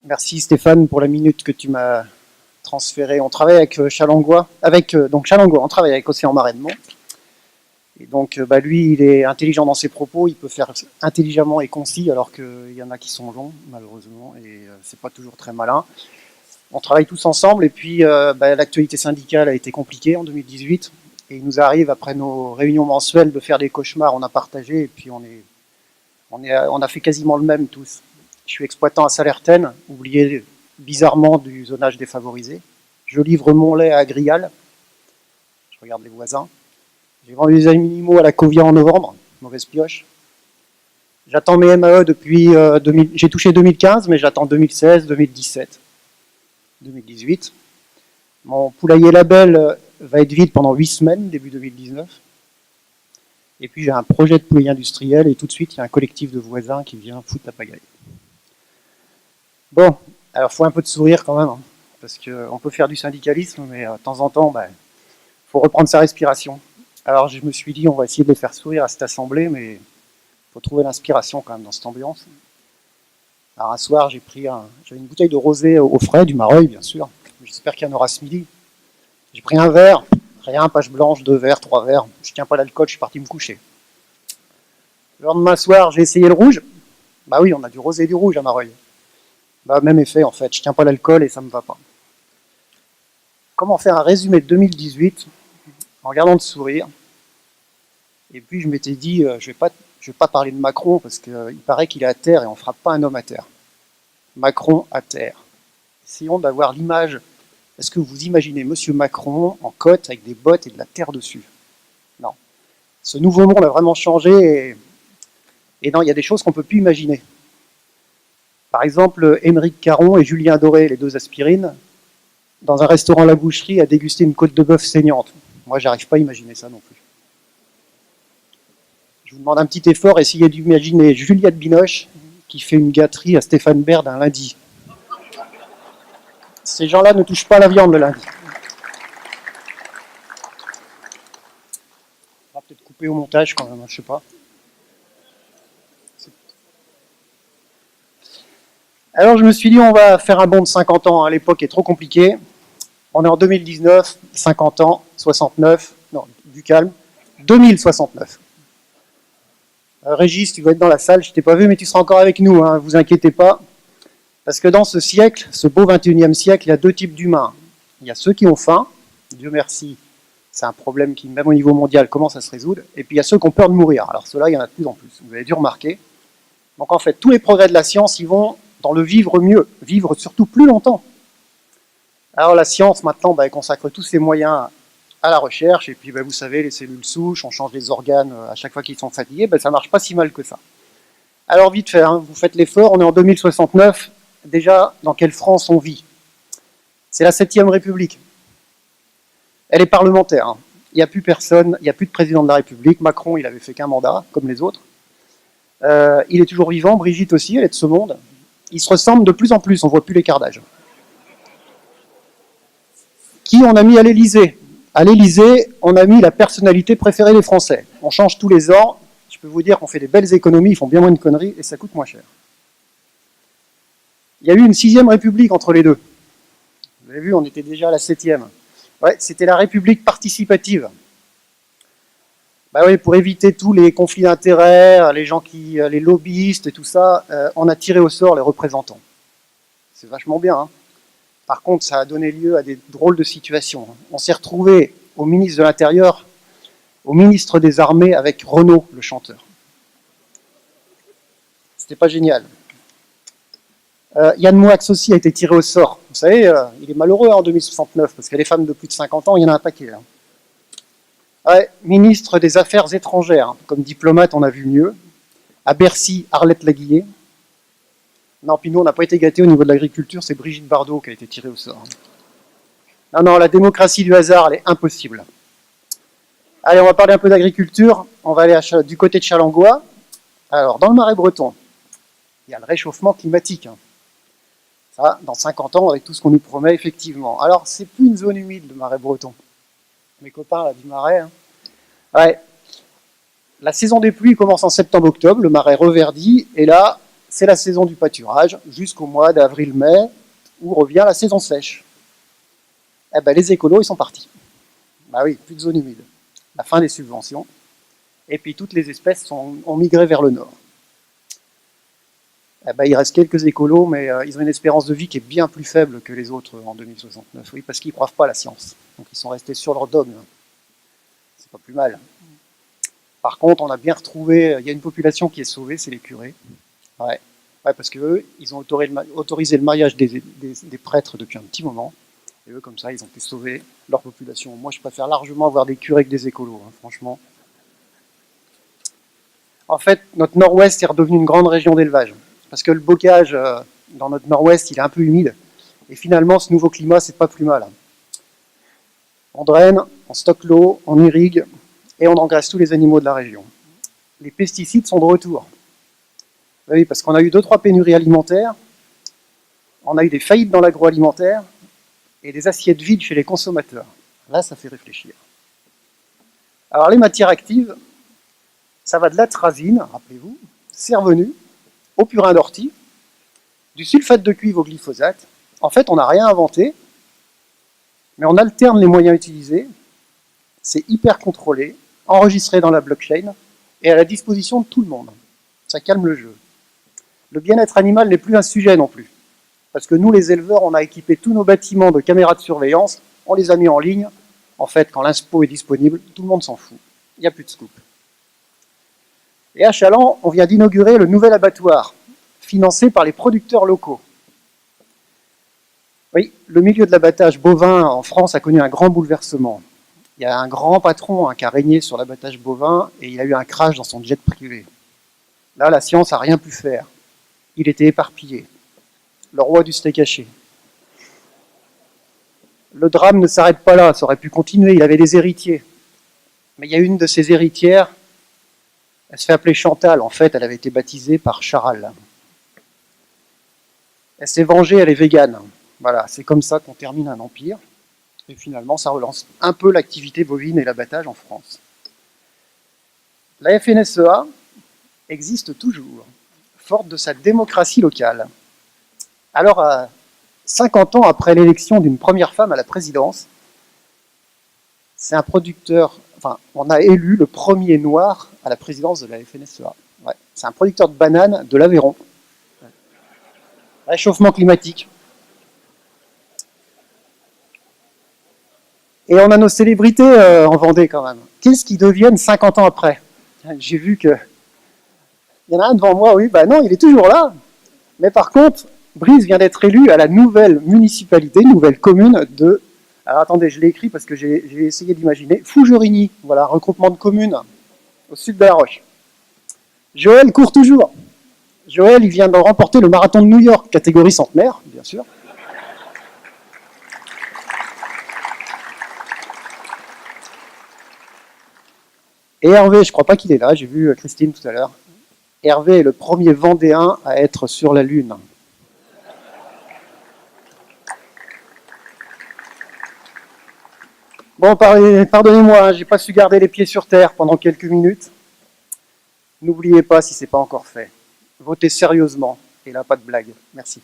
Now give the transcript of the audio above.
Merci Stéphane pour la minute que tu m'as transférée. On travaille avec Chalangua, donc Chalangua, on travaille avec Océan Marais-de-Mont. Et donc lui, il est intelligent dans ses propos, il peut faire intelligemment et concis, alors qu'il y en a qui sont longs, malheureusement, et c'est pas toujours très malin. On travaille tous ensemble, et puis l'actualité syndicale a été compliquée en 2018, et il nous arrive, après nos réunions mensuelles, de faire des cauchemars, on a partagé, et puis on a fait quasiment le même tous. Je suis exploitant à Salertaine, oublié bizarrement du zonage défavorisé. Je livre mon lait à Grial. Je regarde les voisins. J'ai vendu des animaux à la Covia en novembre, mauvaise pioche. J'attends mes MAE depuis 2000. J'ai touché 2015, mais j'attends 2016, 2017, 2018. Mon poulailler label va être vide pendant 8 semaines, début 2019. Et puis j'ai un projet de poulailler industriel et tout de suite il y a un collectif de voisins qui vient foutre la pagaille. Bon, alors il faut un peu de sourire quand même, hein, parce qu'on peut faire du syndicalisme, mais de temps en temps, faut reprendre sa respiration. Alors je me suis dit, on va essayer de les faire sourire à cette assemblée, mais il faut trouver l'inspiration quand même dans cette ambiance. Alors un soir, j'avais une bouteille de rosé au frais, du Mareuil bien sûr, j'espère qu'il y en aura ce midi. J'ai pris un verre, rien, page blanche, 2 verres, 3 verres, je tiens pas l'alcool, je suis parti me coucher. Le lendemain soir, j'ai essayé le rouge. Bah oui, on a du rosé et du rouge à Mareuil. Même effet en fait, je tiens pas l'alcool et ça me va pas. Comment faire un résumé de 2018 en regardant le sourire? Et puis je m'étais dit, je vais pas parler de Macron parce qu'il paraît qu'il est à terre et on frappe pas un homme à terre. Macron à terre. Essayons d'avoir l'image. Est-ce que vous imaginez Monsieur Macron en côte avec des bottes et de la terre dessus? Non. Ce nouveau monde a vraiment changé et non, il y a des choses qu'on ne peut plus imaginer. Par exemple, Émeric Caron et Julien Doré, les 2 aspirines, dans un restaurant La Boucherie, à déguster une côte de bœuf saignante. Moi, j'arrive pas à imaginer ça non plus. Je vous demande un petit effort, essayez d'imaginer Juliette Binoche qui fait une gâterie à Stéphane Baird un lundi. Ces gens-là ne touchent pas la viande le lundi. On va peut-être couper au montage quand même, je sais pas. Alors je me suis dit, on va faire un bond de 50 ans, à l'époque est trop compliqué. On est en 2019, 50 ans, 69, non, du calme, 2069. Régis, tu vas être dans la salle, je t'ai pas vu, mais tu seras encore avec nous, hein, vous inquiétez pas. Parce que dans ce siècle, ce beau 21e siècle, il y a 2 types d'humains. Il y a ceux qui ont faim, Dieu merci, c'est un problème qui, même au niveau mondial, commence à se résoudre. Et puis il y a ceux qui ont peur de mourir. Alors ceux-là, il y en a de plus en plus, vous avez dû remarquer. Donc en fait, tous les progrès de la science, ils vont dans le vivre mieux, vivre surtout plus longtemps. Alors la science, maintenant, elle consacre tous ses moyens à la recherche, et puis vous savez, les cellules souches, on change les organes à chaque fois qu'ils sont fatigués, ça marche pas si mal que ça. Alors vite fait, hein, vous faites l'effort, on est en 2069, déjà, dans quelle France on vit? C'est la 7e République. Elle est parlementaire, hein. Il n'y a plus personne, il n'y a plus de président de la République, Macron, il avait fait qu'un mandat, comme les autres. Il est toujours vivant, Brigitte aussi, elle est de ce monde. Ils se ressemblent de plus en plus, on ne voit plus l'écart d'âge. Qui on a mis à l'Élysée? À l'Élysée, on a mis la personnalité préférée des Français. On change tous les ans, je peux vous dire qu'on fait des belles économies, ils font bien moins de conneries et ça coûte moins cher. Il y a eu une 6e République entre les deux. Vous avez vu, on était déjà à la 7e. Ouais, c'était la République participative. Oui, pour éviter tous les conflits d'intérêts, les lobbyistes et tout ça, on a tiré au sort les représentants. C'est vachement bien, hein. Par contre, ça a donné lieu à des drôles de situations. On s'est retrouvé au ministre de l'Intérieur, au ministre des Armées avec Renaud, le chanteur. C'était pas génial. Yann Moix aussi a été tiré au sort. Vous savez, il est malheureux en 2069, parce que les femmes de plus de 50 ans, il y en a un paquet. Hein. Ouais, ministre des Affaires étrangères. Comme diplomate, on a vu mieux. À Bercy, Arlette Laguillet. Non, puis nous, on n'a pas été gâtés au niveau de l'agriculture, c'est Brigitte Bardot qui a été tirée au sort. Non, la démocratie du hasard, elle est impossible. Allez, on va parler un peu d'agriculture. On va aller du côté de Chalangua. Alors, dans le Marais breton, il y a le réchauffement climatique. Hein. Ça, dans 50 ans, avec tout ce qu'on nous promet, effectivement. Alors, c'est plus une zone humide, le Marais breton. Mes copains là, du Marais. Hein. Ouais. La saison des pluies commence en septembre-octobre, le Marais reverdit, et là, c'est la saison du pâturage jusqu'au mois d'avril-mai où revient la saison sèche. Eh ben, les écolos, ils sont partis. Bah oui, plus de zone humide. La fin des subventions. Et puis toutes les espèces ont migré vers le nord. Eh ben, il reste quelques écolos, mais ils ont une espérance de vie qui est bien plus faible que les autres en 2069. Oui, parce qu'ils ne croient pas à la science. Donc ils sont restés sur leur dogme. C'est pas plus mal. Par contre, on a bien retrouvé, il y a une population qui est sauvée, c'est les curés. Ouais, parce qu'eux, ils ont autorisé le mariage des prêtres depuis un petit moment. Et eux, comme ça, ils ont pu sauver leur population. Moi, je préfère largement avoir des curés que des écolos, hein, franchement. En fait, notre nord-ouest est redevenu une grande région d'élevage. Parce que le bocage dans notre nord-ouest, il est un peu humide. Et finalement, ce nouveau climat, c'est pas plus mal. On draine, on stocke l'eau, on irrigue, et on engraisse tous les animaux de la région. Les pesticides sont de retour. Oui, parce qu'on a eu 2-3 pénuries alimentaires, on a eu des faillites dans l'agroalimentaire, et des assiettes vides chez les consommateurs. Là, ça fait réfléchir. Alors, les matières actives, ça va de l'atrazine, rappelez-vous, cervenus, au purin d'ortie, du sulfate de cuivre au glyphosate. En fait, on n'a rien inventé, mais on alterne les moyens utilisés, c'est hyper contrôlé, enregistré dans la blockchain, et à la disposition de tout le monde. Ça calme le jeu. Le bien-être animal n'est plus un sujet non plus. Parce que nous, les éleveurs, on a équipé tous nos bâtiments de caméras de surveillance, on les a mis en ligne. En fait, quand l'inspo est disponible, tout le monde s'en fout. Il n'y a plus de scoop. Et à Chaland, on vient d'inaugurer le nouvel abattoir, financé par les producteurs locaux. Oui, le milieu de l'abattage bovin en France a connu un grand bouleversement. Il y a un grand patron qui a régné sur l'abattage bovin et il a eu un crash dans son jet privé. Là, la science n'a rien pu faire. Il était éparpillé. Le roi du steak haché. Le drame ne s'arrête pas là, ça aurait pu continuer, il avait des héritiers. Mais il y a une de ses héritières, elle se fait appeler Chantal, en fait elle avait été baptisée par Charal. Elle s'est vengée, elle est végane. Voilà, c'est comme ça qu'on termine un empire. Et finalement, ça relance un peu l'activité bovine et l'abattage en France. La FNSEA existe toujours, forte de sa démocratie locale. Alors, 50 ans après l'élection d'une première femme à la présidence, c'est un producteur, enfin, on a élu le premier noir à la présidence de la FNSEA. Ouais, c'est un producteur de bananes de l'Aveyron. Réchauffement climatique. Et on a nos célébrités en Vendée quand même. Qu'est-ce qu'ils deviennent 50 ans après? J'ai vu que... Il y en a un devant moi, oui, ben non, il est toujours là. Mais par contre, Brive vient d'être élu à la nouvelle municipalité, nouvelle commune de... Alors attendez, je l'ai écrit parce que j'ai essayé d'imaginer. Fougerigny, voilà, regroupement de communes au sud de la Roche. Joël court toujours. Joël, il vient de remporter le marathon de New York, catégorie centenaire, bien sûr. Et Hervé, je crois pas qu'il est là, j'ai vu Christine tout à l'heure. Hervé est le premier Vendéen à être sur la Lune. Bon, pardonnez-moi, j'ai pas su garder les pieds sur terre pendant quelques minutes. N'oubliez pas, si ce n'est pas encore fait, votez sérieusement, et là, pas de blague. Merci.